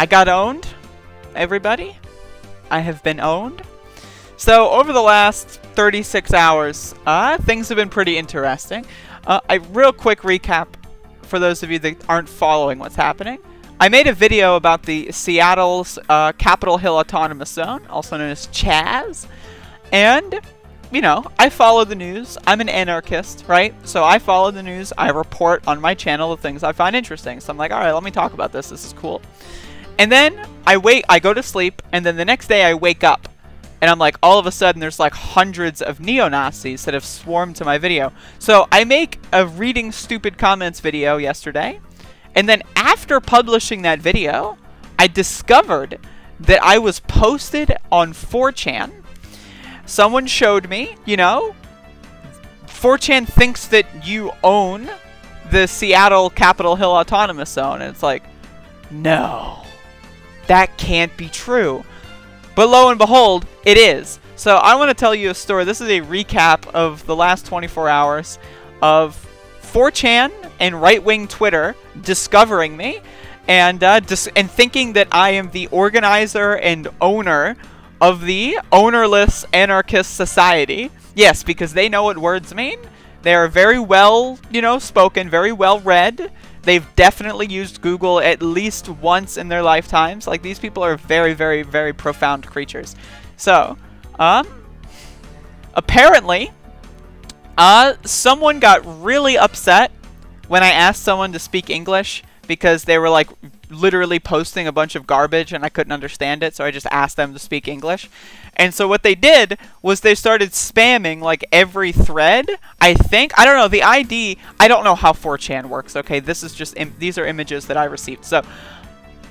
I got owned, everybody. I have been owned. So over the last 36 hours, things have been pretty interesting. A real quick recap for those of you that aren't following what's happening. I made a video about the Seattle's Capitol Hill Autonomous Zone, also known as chaz. And, you know, I follow the news. I'm an anarchist, right? So I follow the news. I report on my channel the things I find interesting. So I'm like, all right, let me talk about this. This is cool. And then I go to sleep, and then the next day I wake up. And I'm like, all of a sudden, there's like hundreds of neo-Nazis that have swarmed to my video. So I make a reading stupid comments video yesterday. And then after publishing that video, I discovered that I was posted on 4chan. Someone showed me, you know, 4chan thinks that you own the Seattle Capitol Hill Autonomous Zone. And it's like, no, that can't be true. But lo and behold, it is. So I want to tell you a story. This is a recap of the last 24 hours of 4chan and right-wing Twitter discovering me and thinking that I am the organizer and owner of the ownerless anarchist society. Yes, because they know what words mean. They are very well, you know, spoken, very well read. They've definitely used Google at least once in their lifetimes. Like, these people are very, very, very profound creatures. So, apparently, someone got really upset when I asked someone to speak English because they were, like, literally posting a bunch of garbage and I couldn't understand it, so I just asked them to speak English. And so what they did was they started spamming, like, every thread, I think. I don't know, the ID, I don't know how 4chan works, okay? This is just, these are images that I received. So,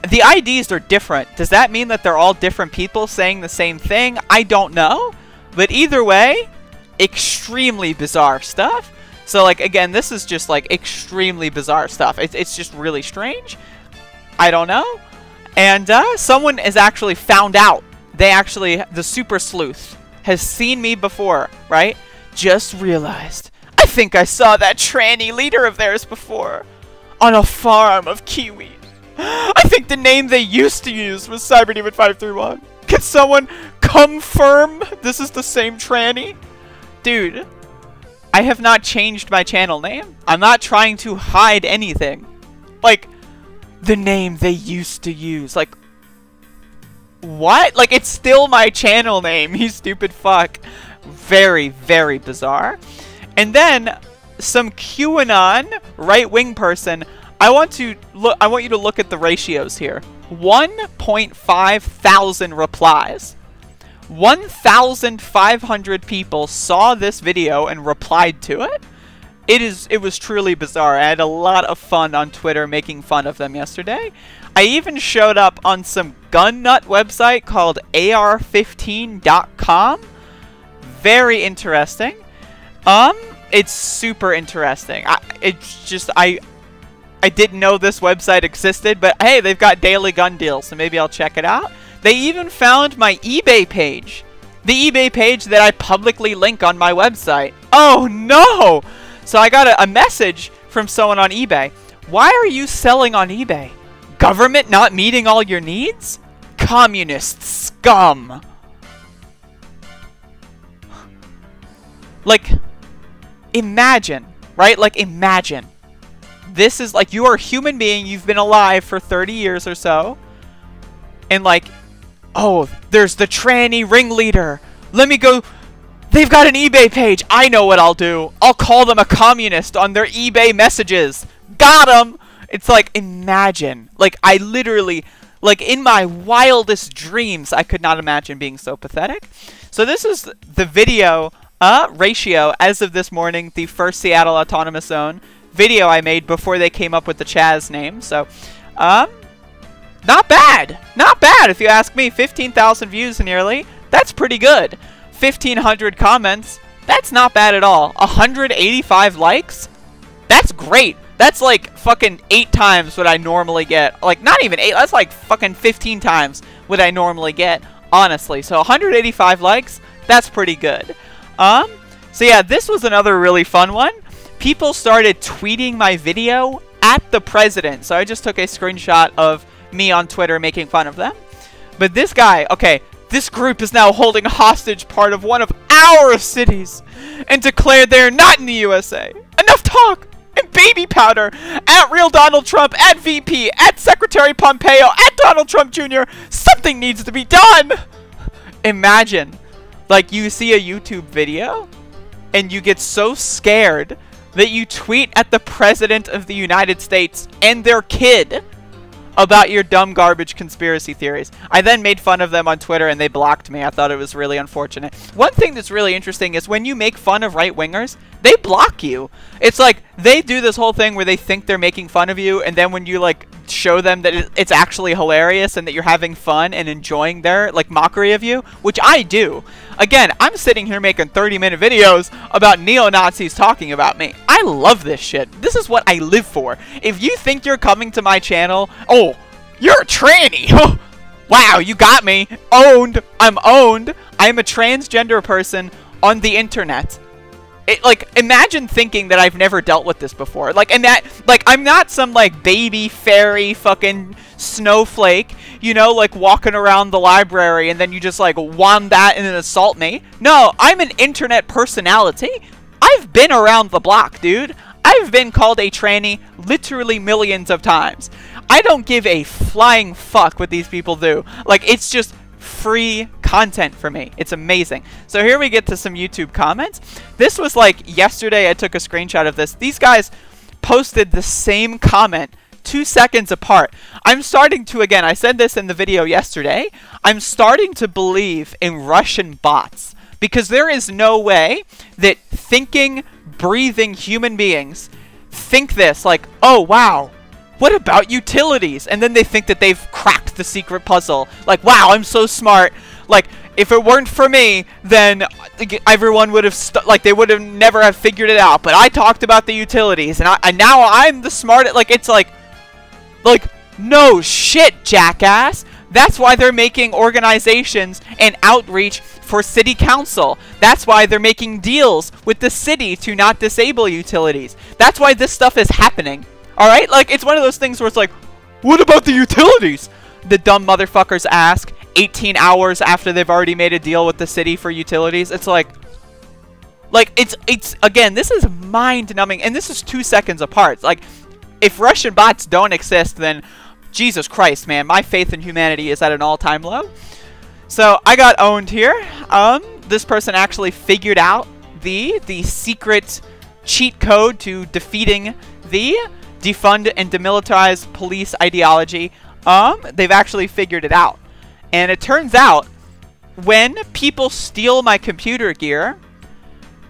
the IDs are different. Does that mean that they're all different people saying the same thing? I don't know. But either way, extremely bizarre stuff. So, like, again, this is just, like, extremely bizarre stuff. It's just really strange. I don't know. And someone has actually found out. The super sleuth has seen me before, right? Just realized. I think I saw that tranny leader of theirs before. On a farm of kiwis. I think the name they used to use was CyberDemon531. Can someone confirm this is the same tranny? Dude, I have not changed my channel name. I'm not trying to hide anything. Like, the name they used to use. Like, what? Like, it's still my channel name, you stupid fuck. Very, very bizarre. And then, some QAnon right-wing person, I want you to look at the ratios here. 1.5 thousand replies. 1,500 people saw this video and replied to it. It was truly bizarre. I had a lot of fun on Twitter making fun of them yesterday. I even showed up on some gun nut website called ar15.com. Very interesting. It's super interesting. I didn't know this website existed, but hey, they've got daily gun deals, so maybe I'll check it out. They even found my eBay page. The eBay page that I publicly link on my website. Oh no! So I got a message from someone on eBay. Why are you selling on eBay? Government not meeting all your needs? Communist scum. Like, imagine, right? Like, imagine. This is like, you are a human being, you've been alive for 30 years or so. And like, oh, there's the tranny ringleader. Let me go. They've got an eBay page. I know what I'll do. I'll call them a communist on their eBay messages. Got them. It's like, imagine. Like, I literally, like, in my wildest dreams, I could not imagine being so pathetic. So this is the video ratio as of this morning, the first Seattle Autonomous Zone video I made before they came up with the Chaz name. So, not bad. Not bad, if you ask me. 15,000 views nearly. That's pretty good. 1,500 comments. That's not bad at all. 185 likes. That's great. That's like fucking 8 times what I normally get. Like, not even 8. That's like fucking 15 times what I normally get, honestly. So 185 likes. That's pretty good. So yeah, this was another really fun one. People started tweeting my video at the president. So I just took a screenshot of me on Twitter making fun of them. But this guy, okay, this group is now holding hostage part of one of our cities and declared they're not in the USA. Enough talk and baby powder at Real Donald Trump, at VP, at Secretary Pompeo, at Donald Trump Jr. Something needs to be done. Imagine, like, you see a YouTube video and you get so scared that you tweet at the President of the United States and their kid about your dumb garbage conspiracy theories. I then made fun of them on Twitter and they blocked me. I thought it was really unfortunate. One thing that's really interesting is when you make fun of right-wingers, they block you. It's like they do this whole thing where they think they're making fun of you, and then when you like show them that it's actually hilarious and that you're having fun and enjoying their like mockery of you, which I do. Again, I'm sitting here making 30-minute videos about neo-Nazis talking about me. I love this shit. This is what I live for. If you think you're coming to my channel, oh, you're a tranny. Wow, you got me. Owned. I'm owned. I'm a transgender person on the internet. Like, imagine thinking that I've never dealt with this before. Like, and that, like, I'm not some, like, baby fairy fucking snowflake, you know, like, walking around the library and then you just, like, wand that and then assault me. No, I'm an internet personality. I've been around the block, dude. I've been called a tranny literally millions of times. I don't give a flying fuck what these people do. Like, it's just free content for me. It's amazing. So here we get to some YouTube comments. This was like yesterday. I took a screenshot of this. These guys posted the same comment 2 seconds apart. I'm starting to, again, I said this in the video yesterday, I'm starting to believe in Russian bots, because there is no way that thinking, breathing human beings think this, like, oh wow, what about utilities? And then they think that they've cracked the secret puzzle. Like, wow, I'm so smart. Like, if it weren't for me, then everyone would have, like, they would have never have figured it out. But I talked about the utilities, and now I'm the smart. Like, it's like, no shit, jackass. That's why they're making organizations and outreach for city council. That's why they're making deals with the city to not disable utilities. That's why this stuff is happening. Alright? Like, it's one of those things where it's like, what about the utilities? The dumb motherfuckers ask 18 hours after they've already made a deal with the city for utilities. It's like, it's again, this is mind-numbing, and this is 2 seconds apart. Like, if Russian bots don't exist, then Jesus Christ, man, my faith in humanity is at an all-time low. So, I got owned here. This person actually figured out the secret cheat code to defeating the defund and demilitarize police ideology. They've actually figured it out. And it turns out, when people steal my computer gear,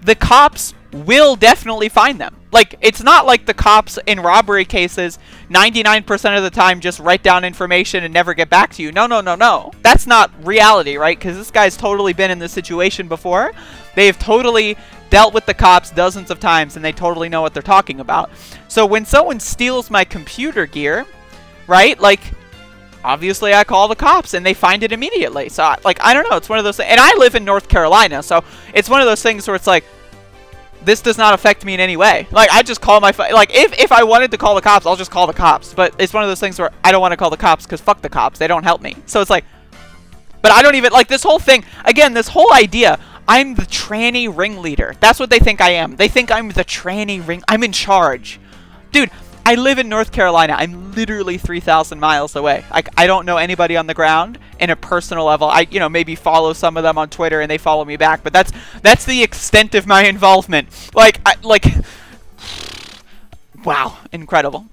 the cops will definitely find them. Like, it's not like the cops in robbery cases 99% of the time just write down information and never get back to you. No, no, no, no. That's not reality, right? Because this guy's totally been in this situation before. They've totally dealt with the cops dozens of times, and they totally know what they're talking about. So when someone steals my computer gear, right, like, obviously I call the cops, and they find it immediately. So, like, I don't know. It's one of those things. And I live in North Carolina, so it's one of those things where it's like, this does not affect me in any way. Like, I just call my like, if I wanted to call the cops, I'll just call the cops. But it's one of those things where I don't want to call the cops because fuck the cops. They don't help me. So it's like, but I don't even, like, this whole thing, again, this whole idea, I'm the tranny ringleader. That's what they think I am. They think I'm the tranny ring. I'm in charge. Dude, I live in North Carolina. I'm literally 3,000 miles away. I don't know anybody on the ground in a personal level. I, you know, maybe follow some of them on Twitter and they follow me back, but that's the extent of my involvement. Like, wow, incredible.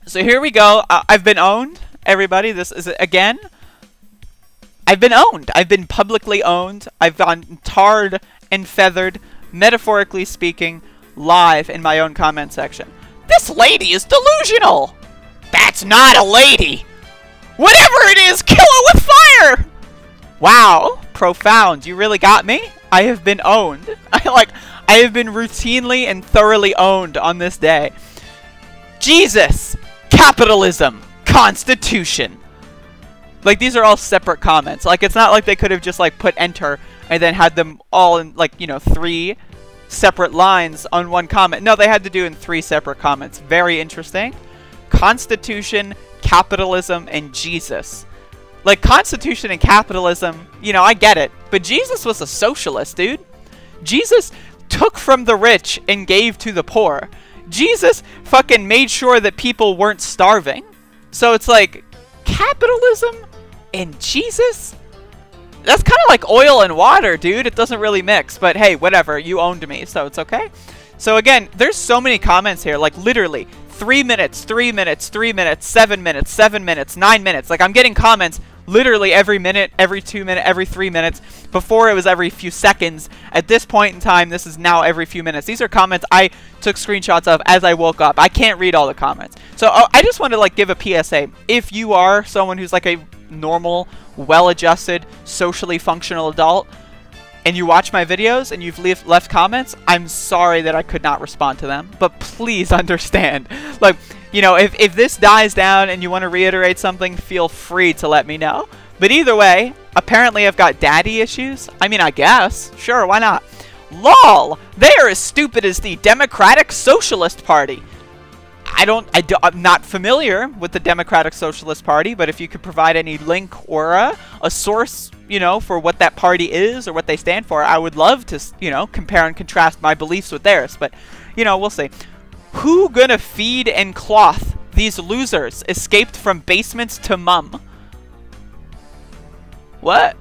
So here we go. I've been owned, everybody. This is, again, I've been owned. I've been publicly owned. I've gone tarred and feathered, metaphorically speaking, live in my own comment section. This lady is delusional. That's not a lady. Whatever it is, kill her with fire. Wow, profound. You really got me. I have been owned. I have been routinely and thoroughly owned on this day. Jesus, capitalism, Constitution. Like, these are all separate comments. Like, it's not like they could have just, like, put enter and then had them all in, like, you know, 3 separate lines on one comment. No, they had to do in 3 separate comments. Very interesting. Constitution, capitalism and Jesus. Like, Constitution and capitalism, you know, I get it. But Jesus was a socialist, dude. Jesus took from the rich and gave to the poor. Jesus fucking made sure that people weren't starving. So it's like, capitalism and Jesus? That's kind of like oil and water, dude. It doesn't really mix. But hey, whatever. You owned me, so it's okay. So again, there's so many comments here. Like, literally, 3 minutes, 3 minutes, 3 minutes, 7 minutes, 7 minutes, 9 minutes. Like, I'm getting comments literally every minute, every 2 minutes, every 3 minutes. Before, it was every few seconds. At this point in time, this is now every few minutes. These are comments I took screenshots of as I woke up. I can't read all the comments. So I just want to, like, give a PSA. If you are someone who's like a normal, well-adjusted, socially functional adult, and you watch my videos and you've left comments, I'm sorry that I could not respond to them. But please understand. Like, you know, if this dies down and you want to reiterate something, feel free to let me know. But either way, apparently I've got daddy issues. I mean, I guess. Sure, why not? LOL! They are as stupid as the Democratic Socialist Party. I'm not familiar with the Democratic Socialist Party, but if you could provide any link or a source, you know, for what that party is or what they stand for, I would love to, you know, compare and contrast my beliefs with theirs. But, you know, we'll see. Who gonna feed and cloth these losers escaped from basements to mum? What?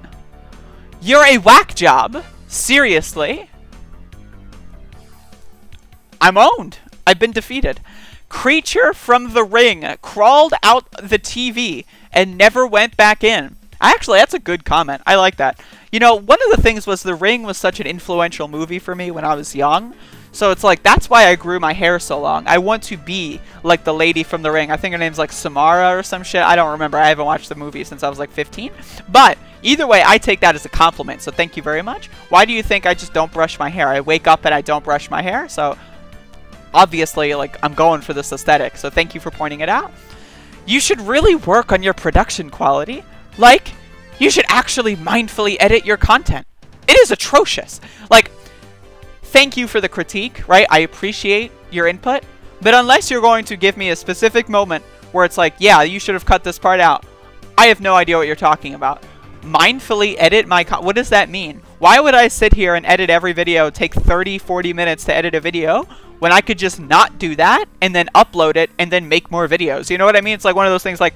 You're a whack job? Seriously? I'm owned. I've been defeated. Creature from the ring crawled out the TV and never went back in. Actually, that's a good comment. I like that. You know, one of the things was The Ring was such an influential movie for me when I was young. So it's like, that's why I grew my hair so long. I want to be like the lady from The Ring. I think her name's like Samara or some shit. I don't remember. I haven't watched the movie since I was like 15. But either way, I take that as a compliment. So thank you very much. Why do you think I just don't brush my hair? I wake up and I don't brush my hair. So obviously, like, I'm going for this aesthetic. So thank you for pointing it out. You should really work on your production quality. Like, you should actually mindfully edit your content. It is atrocious. Like, thank you for the critique, right? I appreciate your input. But unless you're going to give me a specific moment where it's like, yeah, you should have cut this part out, I have no idea what you're talking about. Mindfully edit my content. What does that mean? Why would I sit here and edit every video, take 30, 40 minutes to edit a video, when I could just not do that and then upload it and then make more videos? You know what I mean? It's like one of those things like,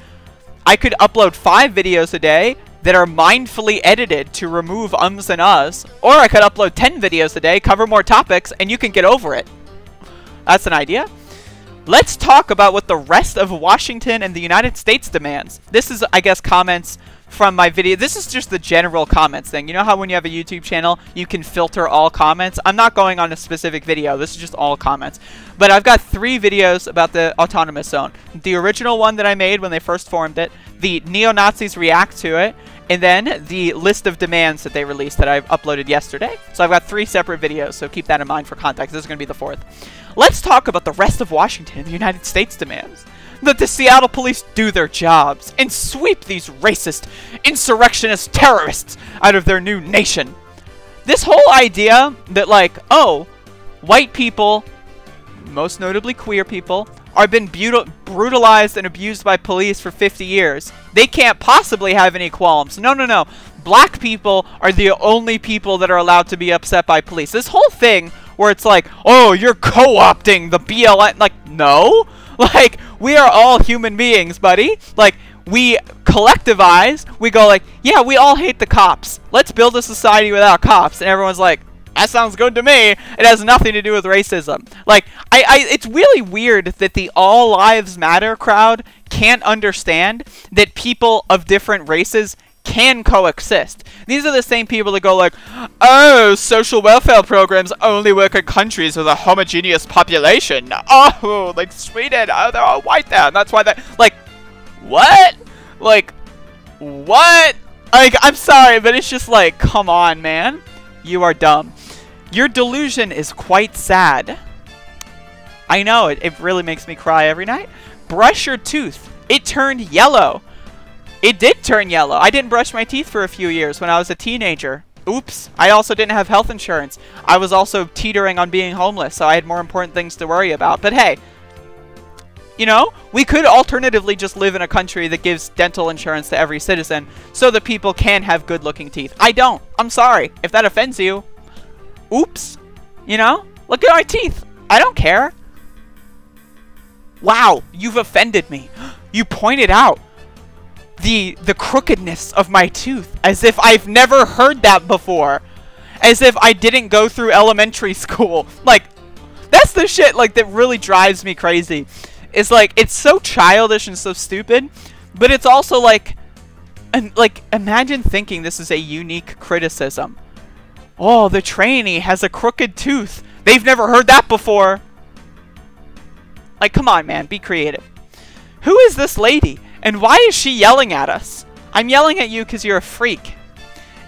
I could upload 5 videos a day that are mindfully edited to remove ums and uhs, or I could upload 10 videos a day, cover more topics, and you can get over it. That's an idea. Let's talk about what the rest of Washington and the United States demands. This is, I guess, comments from my video. This is just the general comments thing. You know how when you have a YouTube channel, you can filter all comments? I'm not going on a specific video. This is just all comments. But I've got 3 videos about the autonomous zone. The original one that I made when they first formed it, the neo-Nazis react to it, and then the list of demands that they released that I've uploaded yesterday. So I've got 3 separate videos, so keep that in mind for context. This is going to be the 4th. Let's talk about the rest of Washington and the United States demands. That the Seattle police do their jobs and sweep these racist, insurrectionist terrorists out of their new nation. This whole idea that, like, oh, white people, most notably queer people, are been brutalized and abused by police for 50 years. They can't possibly have any qualms. No, no, no. Black people are the only people that are allowed to be upset by police. This whole thing where it's like, oh, you're co-opting the BLM. Like, no. Like, we are all human beings, buddy. Like, we collectivize. We go like, yeah, we all hate the cops. Let's build a society without cops. And everyone's like, that sounds good to me. It has nothing to do with racism. Like, it's really weird that the All Lives Matter crowd can't understand that people of different races can coexist. These are the same people that go like, oh, social welfare programs only work in countries with a homogeneous population. Oh, like Sweden, oh, they're all white there. And that's why they, like, what? Like, what? Like, I'm sorry, but it's just like, come on, man. You are dumb. Your delusion is quite sad. I know, it really makes me cry every night. Brush your tooth. It turned yellow. It did turn yellow. I didn't brush my teeth for a few years when I was a teenager. Oops. I also didn't have health insurance. I was also teetering on being homeless, so I had more important things to worry about. But hey, You know, we could alternatively just live in a country that gives dental insurance to every citizen so that people can have good-looking teeth. I don't. I'm sorry. If that offends you, oops. You know, look at my teeth. I don't care. Wow, you've offended me. You pointed out the crookedness of my tooth as if I've never heard that before. As if I didn't go through elementary school. Like, that's the shit, like, that really drives me crazy. It's like, it's so childish and so stupid, but it's also like, imagine thinking this is a unique criticism. Oh, the trainee has a crooked tooth. They've never heard that before. Like, come on, man, be creative. Who is this lady, and why is she yelling at us? I'm yelling at you because you're a freak.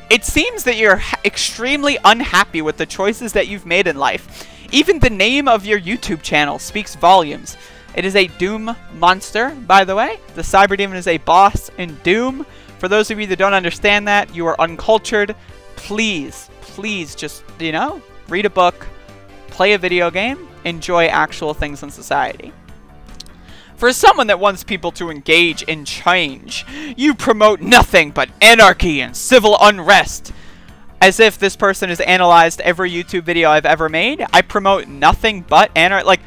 It seems that you're extremely unhappy with the choices that you've made in life. Even the name of your YouTube channel speaks volumes. It is a Doom monster, by the way. The Cyber Demon is a boss in Doom. For those of you that don't understand that, you are uncultured. Please, please just, you know, read a book, play a video game, enjoy actual things in society. For someone that wants people to engage in change, you promote nothing but anarchy and civil unrest. As if this person has analyzed every YouTube video I've ever made. I promote nothing but anarchy.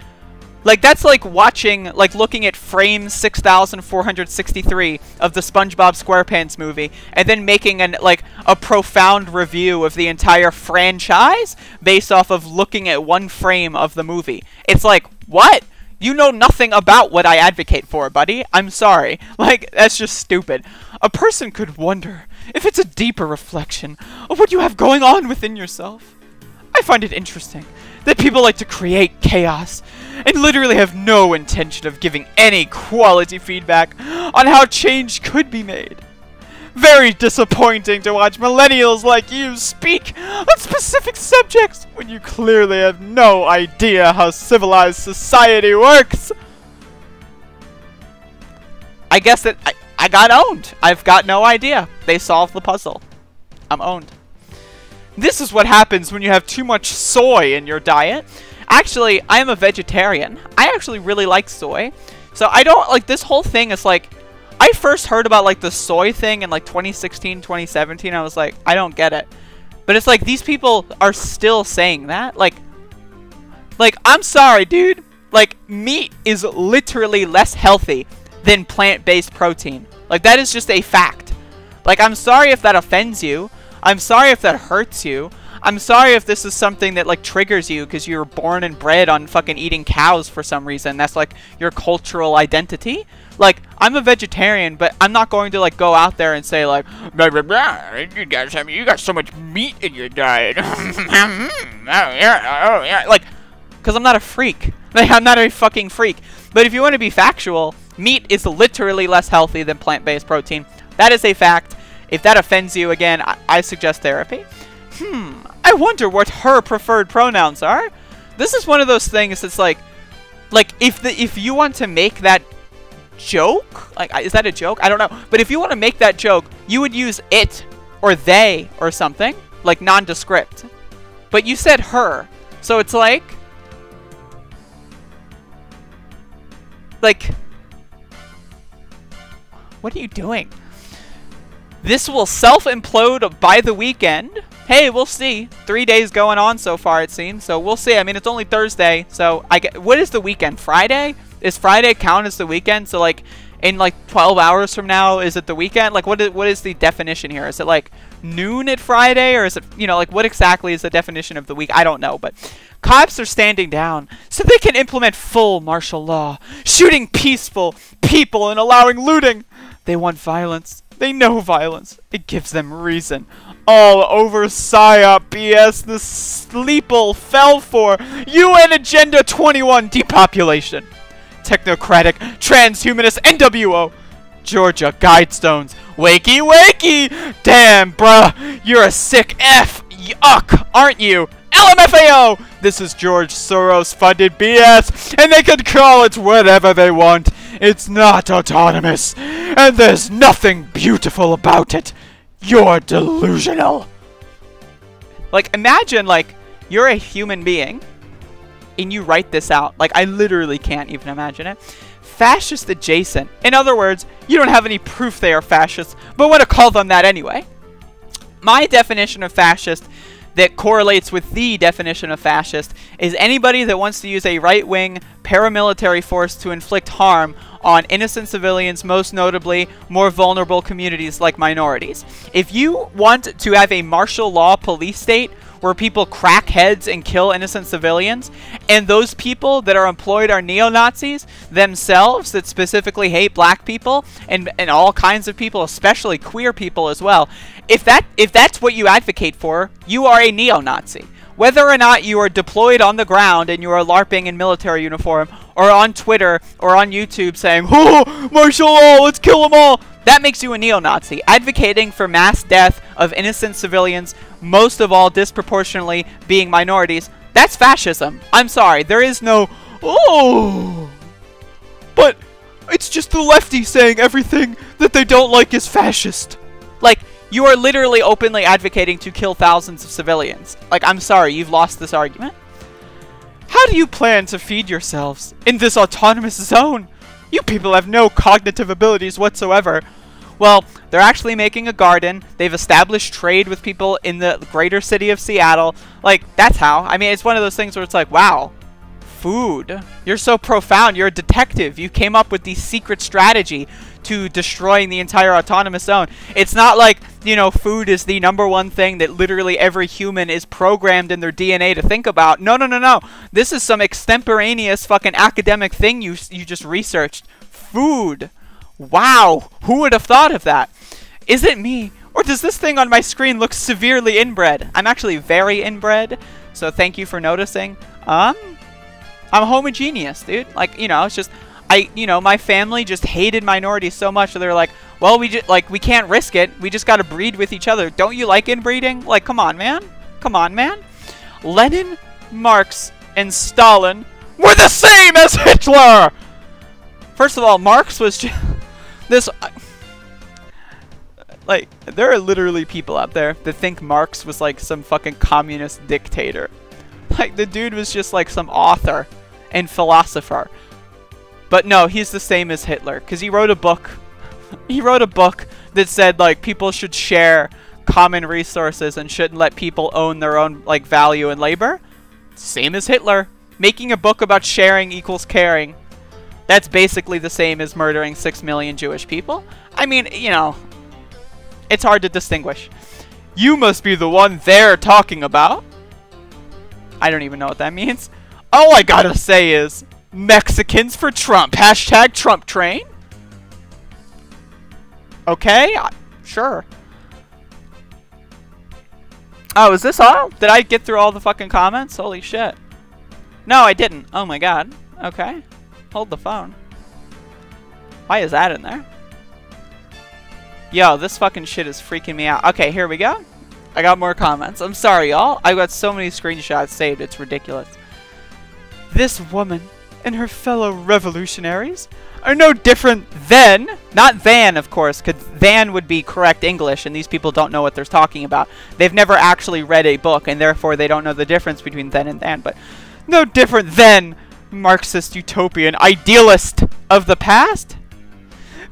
Like that's like watching, like looking at frame 6,463 of the SpongeBob SquarePants movie, and then making a profound review of the entire franchise based off of looking at one frame of the movie. It's like, what? You know nothing about what I advocate for, buddy. I'm sorry. Like, that's just stupid. A person could wonder if it's a deeper reflection of what you have going on within yourself. I find it interesting that people like to create chaos and literally have no intention of giving any quality feedback on how change could be made. Very disappointing to watch millennials like you speak on specific subjects when you clearly have no idea how civilized society works. I guess that I got owned. I've got no idea. They solved the puzzle. I'm owned. This is what happens when you have too much soy in your diet. Actually, I am a vegetarian. I actually really like soy. So I don't, like, this whole thing is like, I first heard about, like, the soy thing in, like, 2016, 2017. I was like, I don't get it. But it's like, these people are still saying that. Like, I'm sorry, dude. Like, meat is literally less healthy than plant-based protein. Like, that is just a fact. Like, I'm sorry if that offends you. I'm sorry if that hurts you. I'm sorry if this is something that, like, triggers you because you were born and bred on fucking eating cows for some reason. That's, like, your cultural identity. Like, I'm a vegetarian, but I'm not going to, like, go out there and say, like, blah, blah, blah, you got so much meat in your diet. Like, because I'm not a freak. Like, I'm not a fucking freak. But if you want to be factual, meat is literally less healthy than plant-based protein. That is a fact. If that offends you, again, I suggest therapy. I wonder what her preferred pronouns are. This is one of those things that's like if you want to make that joke, like, is that a joke? I don't know. But if you want to make that joke, you would use it or they or something, like nondescript. But you said her. So it's like, what are you doing? This will self-implode by the weekend. Hey, we'll see. 3 days going on so far, it seems. So we'll see. I mean, it's only Thursday. So what is the weekend? Friday? Is Friday count as the weekend? So, like, in, like, 12 hours from now, is it the weekend? Like, what is the definition here? Is it, like, noon at Friday? Or is it, you know, like, what exactly is the definition of the week? I don't know. But cops are standing down so they can implement full martial law, shooting peaceful people and allowing looting. They want violence. They know violence. It gives them reason. All over PSYOP BS the sleeple fell for. UN Agenda 21 depopulation. Technocratic, transhumanist NWO. Georgia Guidestones. Wakey wakey. Damn, bruh. You're a sick F. Yuck, aren't you? LMFAO! This is George Soros funded BS, and they can call it whatever they want. It's not autonomous, and there's nothing beautiful about it. You're delusional. Like, imagine, like, you're a human being. and you write this out. Like, I literally can't even imagine it. Fascist adjacent. In other words, you don't have any proof they are fascists, but want to call them that anyway. My definition of fascist that correlates with the definition of fascist is anybody that wants to use a right-wing paramilitary force to inflict harm on innocent civilians, most notably more vulnerable communities like minorities. If you want to have a martial law police state where people crack heads and kill innocent civilians, and those people that are employed are neo-Nazis themselves that specifically hate black people and all kinds of people, especially queer people as well, if that's what you advocate for, you are a neo-Nazi. Whether or not you are deployed on the ground and you are LARPing in military uniform, or on Twitter or on YouTube saying, "Oh, martial law, let's kill them all," that makes you a neo-Nazi. Advocating for mass death of innocent civilians, most of all disproportionately being minorities, that's fascism. I'm sorry, there is no, "Oh, but it's just the lefty saying everything that they don't like is fascist." Like, you are literally openly advocating to kill thousands of civilians. Like, I'm sorry, you've lost this argument. How do you plan to feed yourselves in this autonomous zone? You people have no cognitive abilities whatsoever. Well, they're actually making a garden. They've established trade with people in the greater city of Seattle. Like, that's how. I mean, it's one of those things where it's like, wow, food. You're so profound. You're a detective. You came up with the secret strategy to destroying the entire autonomous zone. It's not like, you know, food is the #1 thing that literally every human is programmed in their DNA to think about. No, no, no, no. This is some extemporaneous fucking academic thing you just researched. Food. Wow. Who would have thought of that? Is it me? Or does this thing on my screen look severely inbred? I'm actually very inbred, so thank you for noticing. I'm homogeneous, dude. Like, you know, it's just... you know, my family just hated minorities so much that they're like, well, we can't risk it. We just gotta breed with each other. Don't you like inbreeding? Like, come on, man. Come on, man. Lenin, Marx, and Stalin were the same as Hitler! First of all, Marx was just... this... like, there are literally people out there that think Marx was like some fucking communist dictator. Like, the dude was just like some author and philosopher. But no, he's the same as Hitler, because he wrote a book. He wrote a book that said, like, people should share common resources and shouldn't let people own their own, like, value and labor. Same as Hitler. Making a book about sharing equals caring. That's basically the same as murdering 6 million Jewish people. I mean, you know, it's hard to distinguish. You must be the one they're talking about. I don't even know what that means. All I gotta say is... Mexicans for Trump. Hashtag Trump train. Okay, sure. Oh, is this all? Did I get through all the fucking comments? Holy shit. No, I didn't. Oh my god. Okay. Hold the phone. Why is that in there? Yo, this fucking shit is freaking me out. Okay, here we go. I got more comments. I'm sorry, y'all. I got so many screenshots saved. It's ridiculous. This woman... and her fellow revolutionaries are no different than, not than, of course, because than would be correct English, and these people don't know what they're talking about. They've never actually read a book, and therefore they don't know the difference between then and than, but no different than Marxist utopian idealist of the past.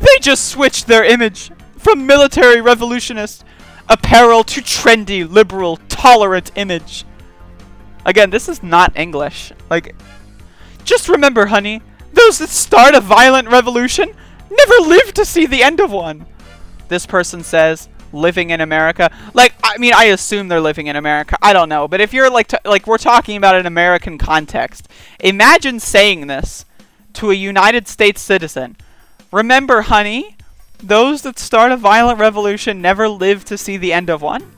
They just switched their image from military revolutionist apparel to trendy, liberal, tolerant image. Again, this is not English. Like... just remember, honey, those that start a violent revolution never live to see the end of one. This person says, living in America. Like, I mean, I assume they're living in America. I don't know. But if you're like we're talking about an American context, imagine saying this to a United States citizen. Remember, honey, those that start a violent revolution never live to see the end of one.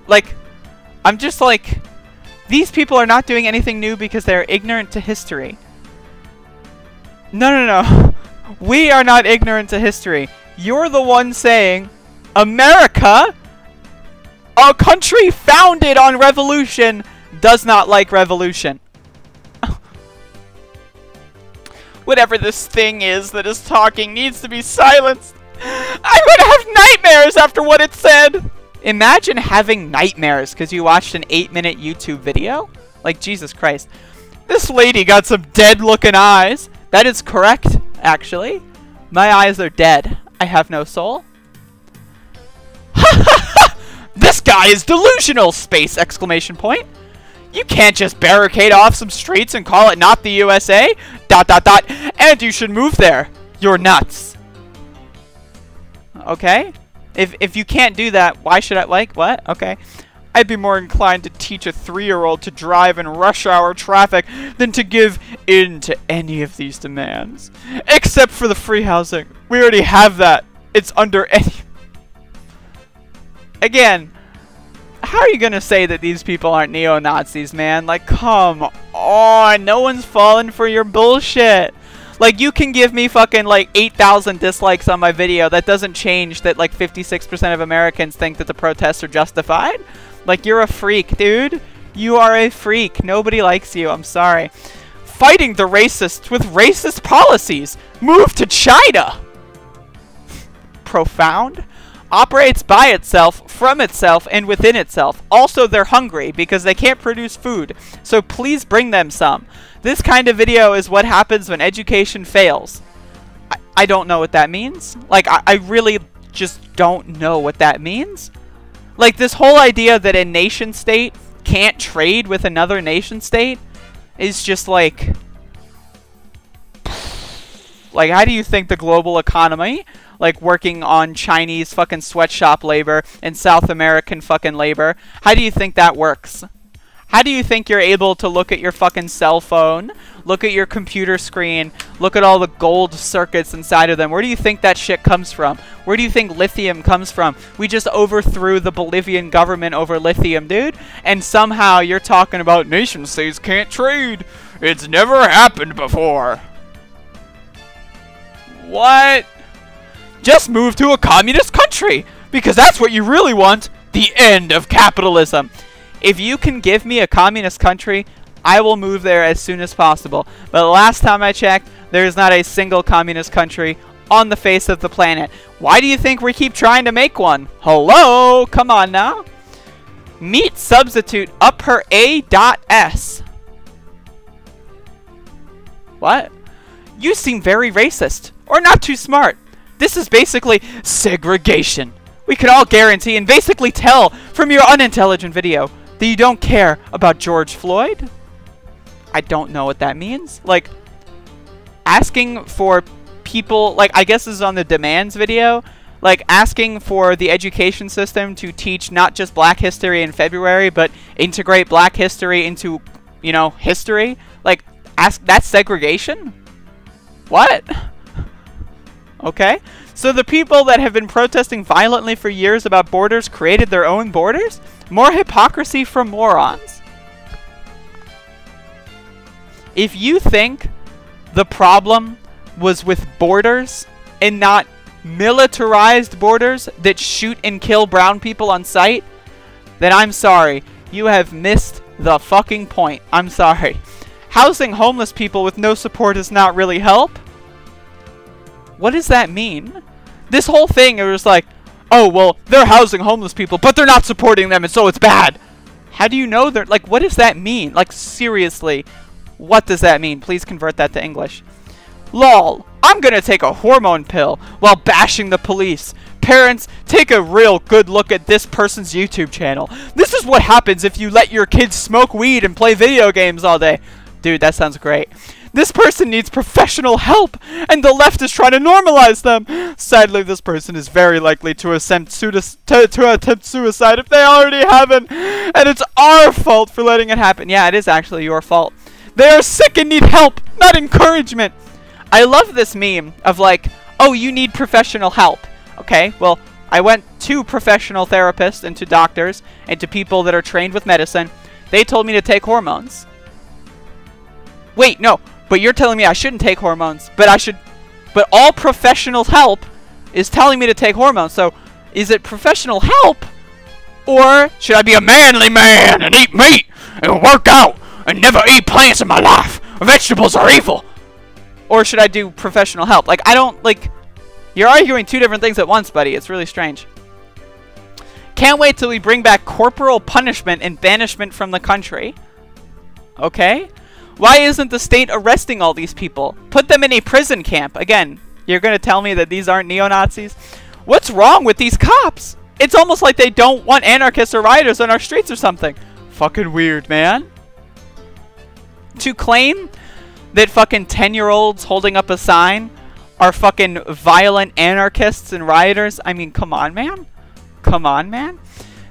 Like, I'm just like, these people are not doing anything new because they're ignorant to history. No, no, no. We are not ignorant to history. You're the one saying, America, a country founded on revolution, does not like revolution. Whatever this thing is that is talking needs to be silenced. I'm gonna have nightmares after what it said! Imagine having nightmares because you watched an 8-minute YouTube video. Like, Jesus Christ. This lady got some dead-looking eyes. That is correct, actually. My eyes are dead. I have no soul. This guy is delusional! Space exclamation point. You can't just barricade off some streets and call it not the USA. ... And you should move there. You're nuts. Okay? If you can't do that, why should I, like, what? Okay. I'd be more inclined to teach a 3-year-old to drive in rush hour traffic than to give in to any of these demands. Except for the free housing. We already have that. It's under any... Again, how are you gonna say that these people aren't neo-Nazis, man? Like, come on. No one's falling for your bullshit. Like, you can give me fucking, like, 8,000 dislikes on my video. That doesn't change that, like, 56% of Americans think that the protests are justified. Like, you're a freak, dude. You are a freak. Nobody likes you. I'm sorry. Fighting the racists with racist policies. Move to China. Profound. Operates by itself, from itself, and within itself. Also, they're hungry because they can't produce food. So please bring them some. This kind of video is what happens when education fails. I don't know what that means. Like, I really just don't know what that means. Like, this whole idea that a nation state can't trade with another nation state is just like... Like, how do you think the global economy, like working on Chinese fucking sweatshop labor and South American fucking labor, how do you think that works? How do you think you're able to look at your fucking cell phone, look at your computer screen, look at all the gold circuits inside of them? Where do you think that shit comes from? Where do you think lithium comes from? We just overthrew the Bolivian government over lithium, dude. And somehow you're talking about nation states can't trade. It's never happened before. What? Just move to a communist country, because that's what you really want. The end of capitalism. If you can give me a communist country, I will move there as soon as possible. But the last time I checked, there is not a single communist country on the face of the planet. Why do you think we keep trying to make one? Hello? Come on now. Meat substitute up her A.S. What? You seem very racist. Or not too smart. This is basically segregation. We could all guarantee and basically tell from your unintelligent video that you don't care about George Floyd. I don't know what that means. Like, asking for people, like, I guess this is on the demands video, like, asking for the education system to teach not just Black history in February, but integrate Black history into, you know, history. Like, that's segregation? What? Okay. So the people that have been protesting violently for years about borders created their own borders? More hypocrisy from morons. If you think the problem was with borders and not militarized borders that shoot and kill brown people on sight, then I'm sorry. You have missed the fucking point. I'm sorry. Housing homeless people with no support does not really help. What does that mean? This whole thing, it was like, oh, well, they're housing homeless people, but they're not supporting them, and so it's bad. How do you know they're, like, what does that mean? Like, seriously, what does that mean? Please convert that to English. Lol, I'm gonna take a hormone pill while bashing the police. Parents, take a real good look at this person's YouTube channel. This is what happens if you let your kids smoke weed and play video games all day. Dude, that sounds great. This person needs professional help, and the left is trying to normalize them. Sadly, this person is very likely to attempt suicide if they already haven't, and it's our fault for letting it happen. Yeah, it is actually your fault. They are sick and need help, not encouragement. I love this meme of like, oh, you need professional help. Okay, well, I went to professional therapists and to doctors and to people that are trained with medicine. They told me to take hormones. Wait, no. But you're telling me I shouldn't take hormones, but I should. But all professional help is telling me to take hormones. So, is it professional help, or should I be a manly man and eat meat and work out and never eat plants in my life? Vegetables are evil. Or should I do professional help? Like, I don't like. You're arguing two different things at once, buddy. It's really strange. Can't wait till we bring back corporal punishment and banishment from the country. Okay. Why isn't the state arresting all these people? Put them in a prison camp. Again, you're going to tell me that these aren't neo-Nazis? What's wrong with these cops? It's almost like they don't want anarchists or rioters on our streets or something. Fucking weird, man. To claim that fucking 10-year-olds holding up a sign are fucking violent anarchists and rioters? I mean, come on, man. Come on, man.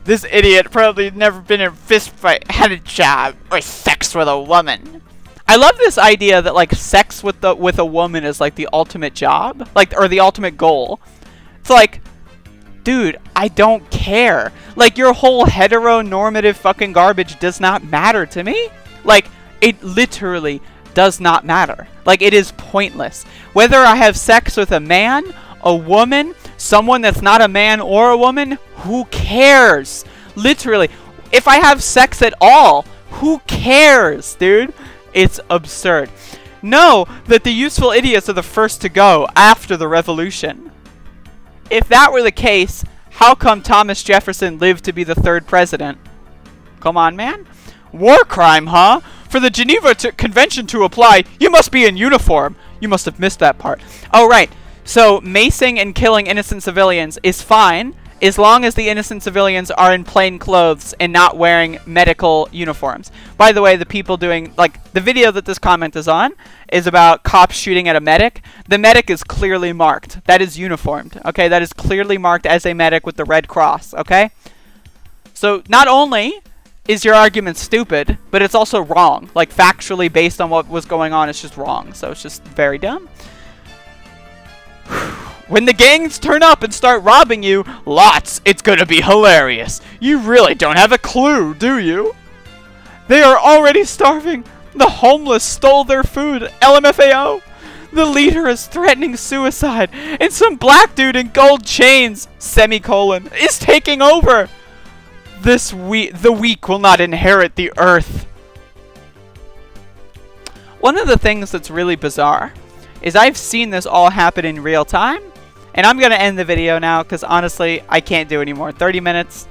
This idiot probably never been in a fist fight, had a job, or sex with a woman. I love this idea that like sex with a woman is like the ultimate job, like, or the ultimate goal. It's like, dude, I don't care. Like, your whole heteronormative fucking garbage does not matter to me. Like, it literally does not matter. Like, it is pointless. Whether I have sex with a man, a woman, someone that's not a man or a woman, who cares? Literally. If I have sex at all, who cares, dude? It's absurd. Know that the useful idiots are the first to go after the revolution. If that were the case, how come Thomas Jefferson lived to be the 3rd president? Come on, man. War crime, huh? For the Geneva Convention to apply, you must be in uniform. You must have missed that part. Oh, right. So, macing and killing innocent civilians is fine as long as the innocent civilians are in plain clothes and not wearing medical uniforms. By the way, the people doing, like, the video that this comment is on is about cops shooting at a medic. The medic is clearly marked. That is uniformed, okay? That is clearly marked as a medic with the red cross, okay? So, not only is your argument stupid, but it's also wrong. Like, factually, based on what was going on, it's just wrong. So, it's just very dumb. When the gangs turn up and start robbing you, lots, it's gonna be hilarious. You really don't have a clue, do you? They are already starving. The homeless stole their food. LMFAO. The leader is threatening suicide. And some black dude in gold chains, semicolon, is taking over. The weak will not inherit the earth. One of the things that's really bizarre is I've seen this all happen in real time. And I'm going to end the video now because honestly, I can't do anymore. 30 minutes,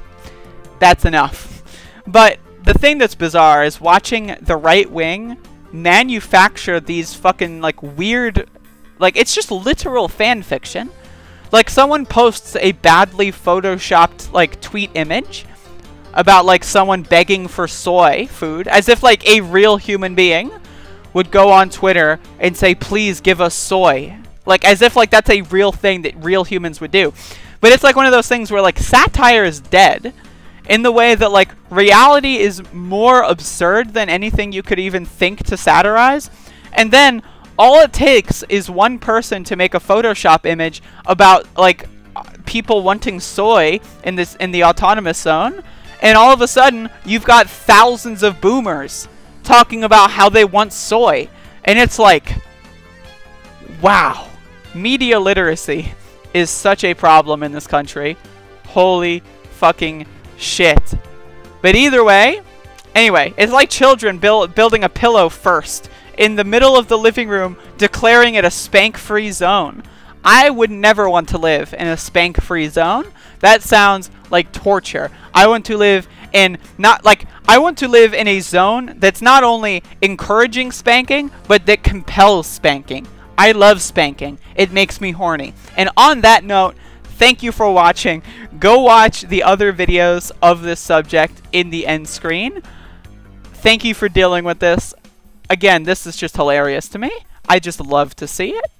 that's enough. But the thing that's bizarre is watching the right wing manufacture these fucking like weird, like it's just literal fan fiction. Like someone posts a badly photoshopped like tweet image about like someone begging for soy food as if like a real human being would go on Twitter and say, please give us soy. Like, as if, like, that's a real thing that real humans would do. But it's, like, one of those things where, like, satire is dead in the way that, like, reality is more absurd than anything you could even think to satirize. And then all it takes is one person to make a Photoshop image about, like, people wanting soy in the autonomous zone. And all of a sudden, you've got thousands of boomers talking about how they want soy. And it's like, wow. Media literacy is such a problem in this country. Holy fucking shit. But either way, anyway, it's like children building a pillow first in the middle of the living room, declaring it a spank-free zone. I would never want to live in a spank-free zone. That sounds like torture. I want to live in I want to live in a zone that's not only encouraging spanking, but that compels spanking. I love spanking. It makes me horny. And on that note, thank you for watching. Go watch the other videos of this subject in the end screen. Thank you for dealing with this. Again, this is just hilarious to me. I just love to see it.